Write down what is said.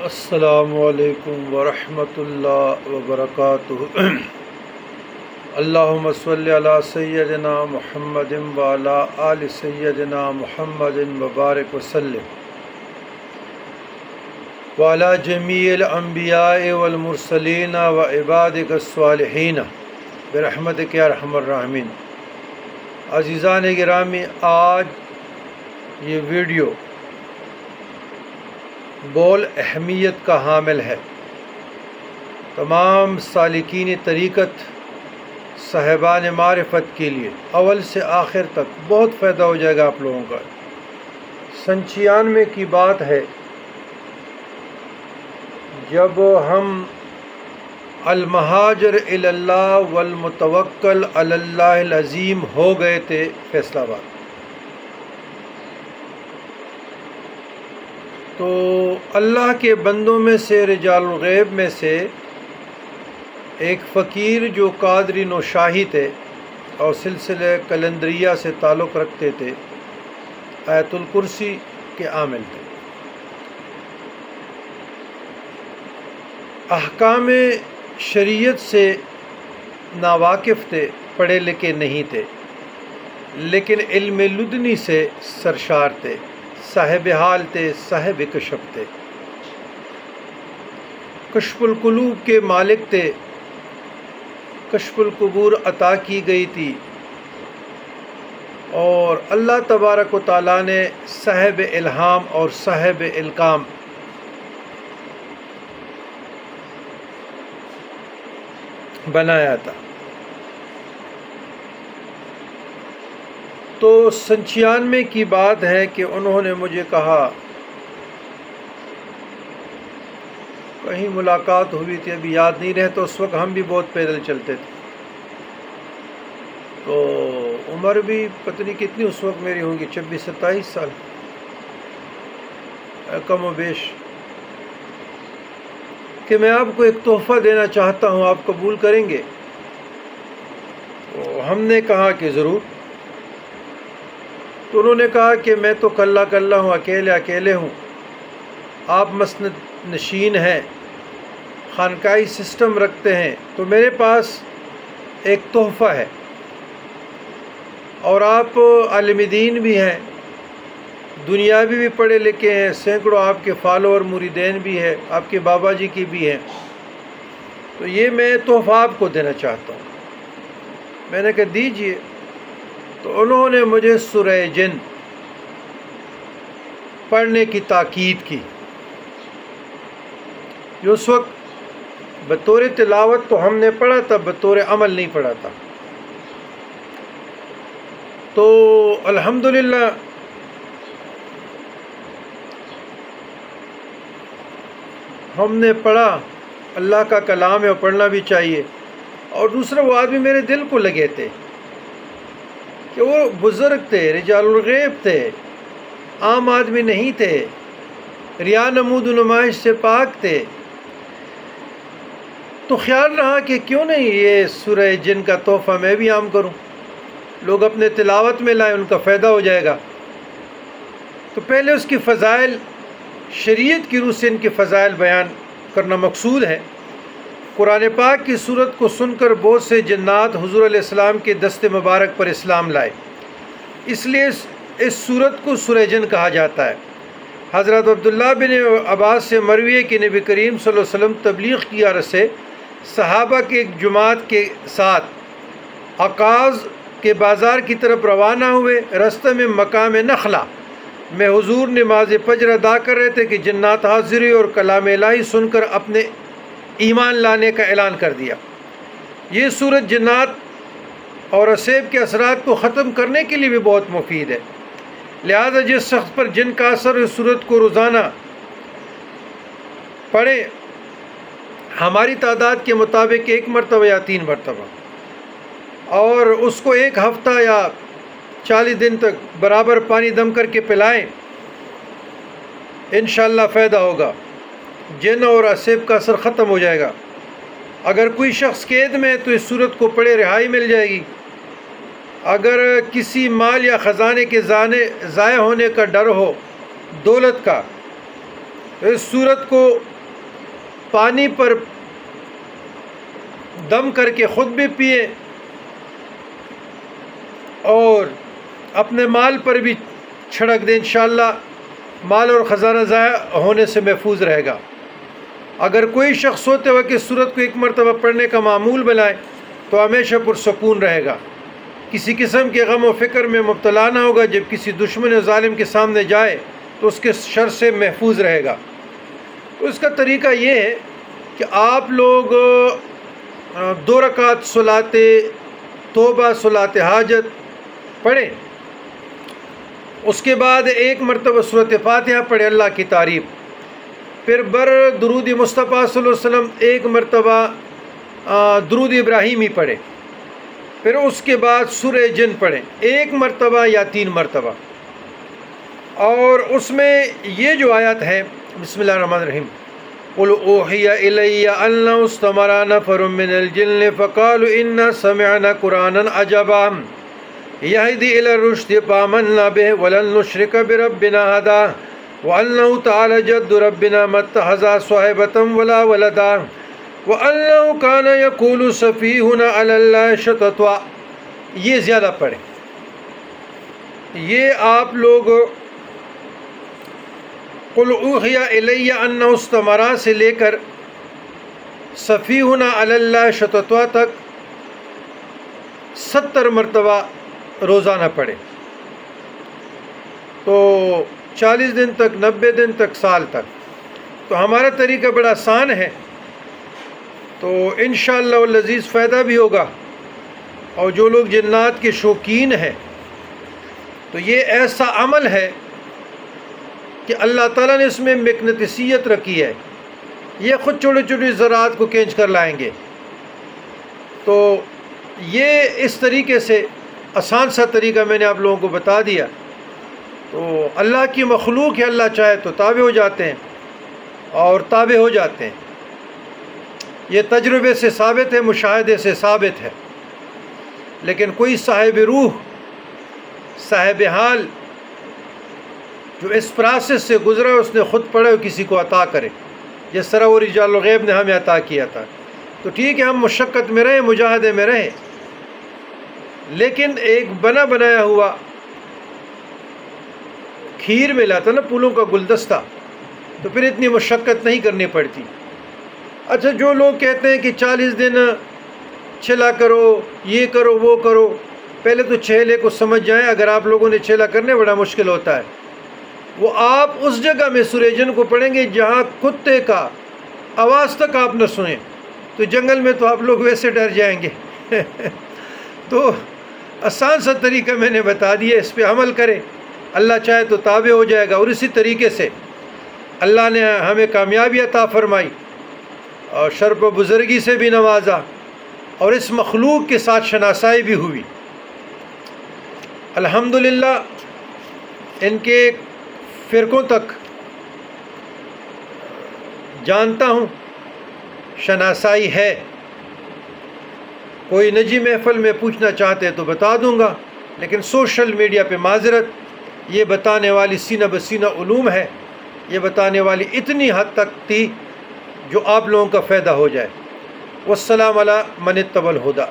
السلام علیکم ورحمۃ اللہ وبرکاتہ۔ اللہم صلی علی سیدنا محمد وعلی آل سیدنا محمد وبارک وسلم وعلی جمیع الانبیاء والمرسلین وعبادک الصالحین برحمتک یا ارحم الراحمین۔ عزیزان گرامی، آج یہ ویڈیو بول اہمیت کا حامل ہے۔ تمام سالکین طریقت صاحبان معرفت کے لیے اول سے آخر تک بہت فائدہ ہو جائے گا آپ لوگوں کا۔ 96 کی بات ہے جب ہم المہاجر الی اللہ والمتوکل علی اللہ العظیم ہو گئے تھے فیصل آباد، تو اللہ کے بندوں میں سے رجال الغیب میں سے ایک فقیر جو قادری نوشاہی تھے اور سلسلہ کلندریہ سے تعلق رکھتے تھے، آیت الکرسی کے عامل تھے، احکام شریعت سے ناواقف تھے، پڑھے لکھے نہیں تھے، لیکن علم لدنی سے سرشار تھے، صاحب حال تھے، صاحب کشف تھے، کشف القلوب کے مالک تھے، کشف القبور عطا کی گئی تھی، اور اللہ تبارک و تعالیٰ نے صاحب الہام اور صاحب الکام بنایا تھا۔ تو 96 کی بات ہے کہ انہوں نے مجھے کہا، کہیں ملاقات ہوئی تھی، ابھی یاد نہیں رہتا، اس وقت ہم بھی بہت پیدل چلتے تھے، تو عمر بھی پتہ نہیں کتنی اس وقت میری ہوں گی، 26-27 سال کم و بیش، کہ میں آپ کو ایک تحفہ دینا چاہتا ہوں، آپ قبول کریں گے؟ تو ہم نے کہا کہ ضرور۔ تو انہوں نے کہا کہ میں تو کلّا ہوں، اکیلے ہوں، آپ مسند نشین ہیں، خانقاہی سسٹم رکھتے ہیں، تو میرے پاس ایک تحفہ ہے، اور آپ عالم دین بھی ہیں، دنیاوی بھی پڑھے لکھے ہیں، سینکڑوں آپ کے فالوور مریدین بھی ہیں، آپ کے بابا جی کی بھی ہیں، تو یہ میں تحفہ آپ کو دینا چاہتا ہوں۔ میں نے کہا دیجئے۔ تو انہوں نے مجھے سورہ جن پڑھنے کی تاکید کی، جو اس وقت بطور تلاوت تو ہم نے پڑھا تھا، بطور عمل نہیں پڑھا تھا۔ تو الحمدللہ ہم نے پڑھا، اللہ کا کلام ہے اور پڑھنا بھی چاہیے۔ اور دوسرا، وہ آدمی میرے دل کو لگے تھے کہ وہ بزرگ تھے، رجال الغیب تھے، عام آدمی نہیں تھے، ریا نمود و نمائش سے پاک تھے۔ تو خیال رہا کہ کیوں نہیں یہ سورہ جن کا تحفہ میں بھی عام کروں، لوگ اپنے تلاوت میں لائیں، ان کا فائدہ ہو جائے گا۔ تو پہلے اس کی فضائل، شریعت کی روح سے ان کے فضائل بیان کرنا مقصود ہے۔ قرآن پاک کی صورت کو سن کر بہت سے جنات حضور علیہ السلام کے دست مبارک پر اسلام لائے، اس لیے اس صورت کو سورہ جن کہا جاتا ہے۔ حضرت عبداللہ بن عباس سے مروی ہے کہ نبی کریم صلی اللہ علیہ وسلم تبلیغ کی غرض سے صحابہ کے ایک جماعت کے ساتھ عکاظ کے بازار کی طرف روانہ ہوئے۔ راستے میں مقام نخلا میں حضور نماز فجر ادا کر رہے تھے کہ جنات حاضر ہوئے اور کلام الہی سن کر اپنے ایمان لانے کا اعلان کر دیا۔ یہ صورت جنات اور عصیب کے اثرات کو ختم کرنے کے لیے بھی بہت مفید ہے، لہذا جس شخص پر جن کا اثر اس صورت کو روزانہ پڑھے، ہماری تعداد کے مطابق 1 مرتبہ یا 3 مرتبہ، اور اس کو 1 ہفتہ یا 40 دن تک برابر پانی دم کر کے پلائیں، انشاءاللہ فائدہ ہوگا، جن اور عصیب کا اثر ختم ہو جائے گا۔ اگر کوئی شخص قید میں ہے تو اس صورت کو پڑھے، رہائی مل جائے گی۔ اگر کسی مال یا خزانے کے ضائع ہونے کا ڈر ہو، دولت کا، تو اس صورت کو پانی پر دم کر کے خود بھی پئیں اور اپنے مال پر بھی چھڑک دیں، انشاءاللہ مال اور خزانہ ضائع ہونے سے محفوظ رہے گا۔ اگر کوئی شخص سوتے وقت اس سورت کو ایک مرتبہ پڑھنے کا معمول بنائے تو ہمیشہ پرسکون رہے گا، کسی قسم کے غم و فکر میں مبتلا نہ ہوگا، جب کسی دشمن و ظالم کے سامنے جائے تو اس کے شر سے محفوظ رہے گا۔ تو اس کا طریقہ یہ ہے کہ آپ لوگ 2 رکعت صلاۃ توبہ صلاۃ حاجت پڑھیں، اس کے بعد 1 مرتبہ سورۃ فاتحہ پڑھیں اللہ کی تعریف، پھر درود مصطفیٰ صلی اللہ علیہ وسلم 1 مرتبہ درود ابراہیمی پڑھیں، پھر اس کے بعد سورہ جن پڑھیں 1 مرتبہ یا 3 مرتبہ، اور اس میں یہ جو آیت ہے بسم اللہ الرحمن الرحیم قل اوحی الی انہ استمع نفر من الجن فقالوا انا سمعنا قرآنا عجبا یہدی الی الرشد فآمنا به ولن نشرک بربنا احدا وانہ تعالی جد ربنا ما اتخذ صاحبۃ ولا ولدا وانہ کان یقول سفیہنا علی اللہ شططا۔ یہ زیادہ پڑھیں، یہ آپ لوگ قل اوحی الی انہ استمع سے لے کر سفیہنا علی اللہ شططا تک 70 مرتبہ روزانہ پڑھیں، تو 40 دن تک، 90 دن تک، سال تک۔ تو ہمارا طریقہ بڑا آسان ہے، تو انشاءاللہ العزیز فائدہ بھی ہوگا، اور جو لوگ جنات کے شوقین ہیں تو یہ ایسا عمل ہے کہ اللہ تعالیٰ نے اس میں مقناطیسیت رکھی ہے، یہ خود چھوٹی چھوٹی ذرات کو کھینچ کر لائیں گے۔ تو یہ اس طریقے سے آسان سا طریقہ میں نے آپ لوگوں کو بتا دیا۔ تو اللہ کی مخلوق ہے، اللہ چاہے تو تابع ہو جاتے ہیں اور تابع ہو جاتے ہیں، یہ تجربے سے ثابت ہے، مشاہدے سے ثابت ہے۔ لیکن کوئی صاحب روح، صاحب حال جو اس پروسیس سے گزرا ہے، اس نے خود پڑھا اور کسی کو عطا کرے، جس طرح وہ رجال الغیب نے ہمیں عطا کیا تھا۔ تو ٹھیک ہے، ہم مشقت میں رہیں، مجاہدے میں رہیں، لیکن ایک بنا بنایا ہوا کھیر ملا تھا نا، پھولوں کا گلدستہ، تو پھر اتنی مشقت نہیں کرنی پڑتی۔ اچھا، جو لوگ کہتے ہیں کہ 40 دن چھلا کرو، یہ کرو، وہ کرو، پہلے تو چھیلے کو سمجھ جائیں۔ اگر آپ لوگوں نے چھیلا کرنے بڑا مشکل ہوتا ہے، وہ آپ اس جگہ میں سورہ جن کو پڑھیں گے جہاں کتے کا آواز تک آپ نہ سنیں، تو جنگل میں تو آپ لوگ ویسے ڈر جائیں گے۔ تو آسان سا طریقہ میں نے بتا دیا، اس پہ عمل کریں، اللہ چاہے تو تابع ہو جائے گا۔ اور اسی طریقے سے اللہ نے ہمیں کامیابی عطا فرمائی اور شرف و بزرگی سے بھی نوازا، اور اس مخلوق کے ساتھ شناسائی بھی ہوئی۔ الحمدللہ ان کے فرقوں تک جانتا ہوں، شناسائی ہے۔ کوئی نجی محفل میں پوچھنا چاہتے تو بتا دوں گا، لیکن سوشل میڈیا پہ معذرت، یہ بتانے والی سینہ بسینہ علوم ہے، یہ بتانے والی اتنی حد تک تھی جو آپ لوگوں کا فائدہ ہو جائے۔ والسلام علی من اتبع الہدی۔